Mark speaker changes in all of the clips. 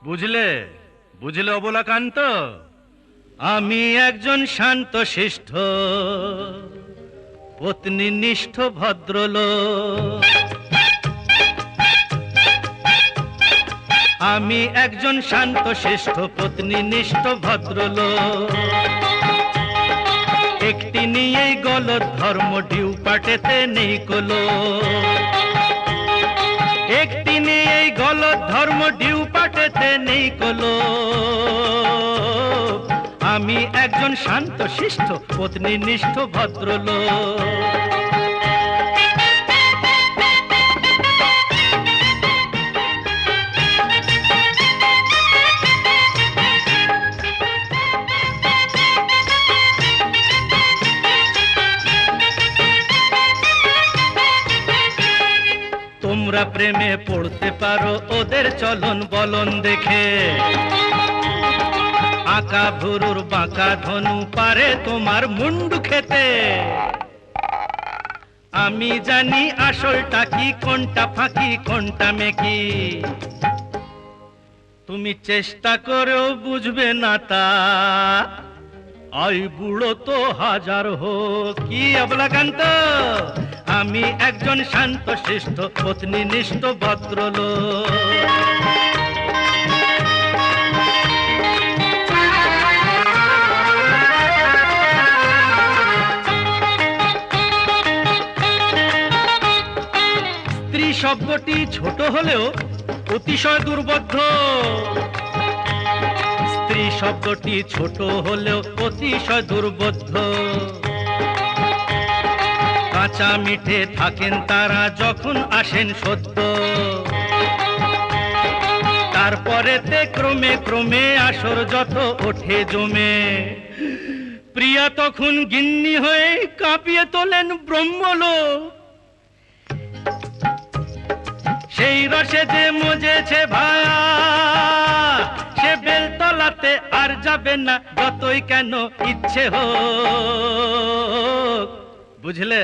Speaker 1: বুঝলে বুঝলে অবলাকান্ত, আমি একজন শান্ত শিষ্ট পত্নীনিষ্ঠ ভদ্রলোক। আমি একজন শান্ত শিষ্ট পত্নীনিষ্ঠ ভদ্রলোক। একটি নিয়েই গলদ ধর্ম ডিউ পাটেতে নেই কোলো। একটি নিয়েই গলদ ধর্ম ডিউ পাটেতে নেই কোলো। আমি একজন শান্ত শিষ্ট পত্নীনিষ্ঠ ভদ্রলোক। তোমরা প্রেমে পড়তে পারো ওদের চলন বলন দেখে। আঁকা ভুরুর বাঁকা ধনু পারে তোমার মুন্ডু খেতে। আমি জানি আসলটা কি, কোনটা ফাঁকি কোনটা মেকি। তুমি চেষ্টা করেও বুঝবে না তা। আই বুড়ো তো হাজার হোক। কি অবলাকান্ত, আমি একজন শান্ত শিষ্ট পত্নীনিষ্ঠ ভদ্রলোক। স্ত্রী শব্দটি ছোট হলেও অতিশয় দুর্বোধ্য। স্ত্রী শব্দটি ছোট হলেও অতিশয় দুর্বোধ্য। কাঁচা মিঠে থাকেন তারা যখন আসেন সদ্য। তারপরেতে ক্রমে ক্রমে আসর যত ওঠে জমে। প্রিয়া তখন গিন্নি হয়ে কাঁপিয়ে তোলেন ব্রহ্মলোক। সেই রসে যে মজেছে ভায়া, সে বেলতলাতে আর যাবে না যতই কেন ইচ্ছে হোক। বুঝলে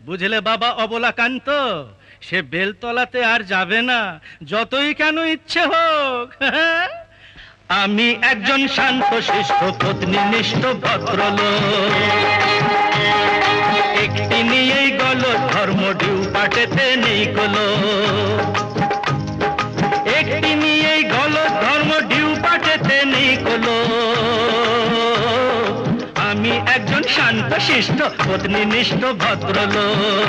Speaker 1: বুঝলে বাবা অবলাকান্ত, সে বেলতলাতে আর যাবে না যতই কেন ইচ্ছে হোক। আমি একজন শান্ত শিষ্ট পত্নীনিষ্ঠ ভদ্রলোক। একটি নিয়েই গলদ ধর্ম ডিউ পাটেতে নেই কোলো। একটি নিয়েই গলদ ধর্ম ডিউ পাটেতে নেই কোলো। আমি একজন শান্ত শিষ্ট পত্নীনিষ্ঠ ভদ্রলোক।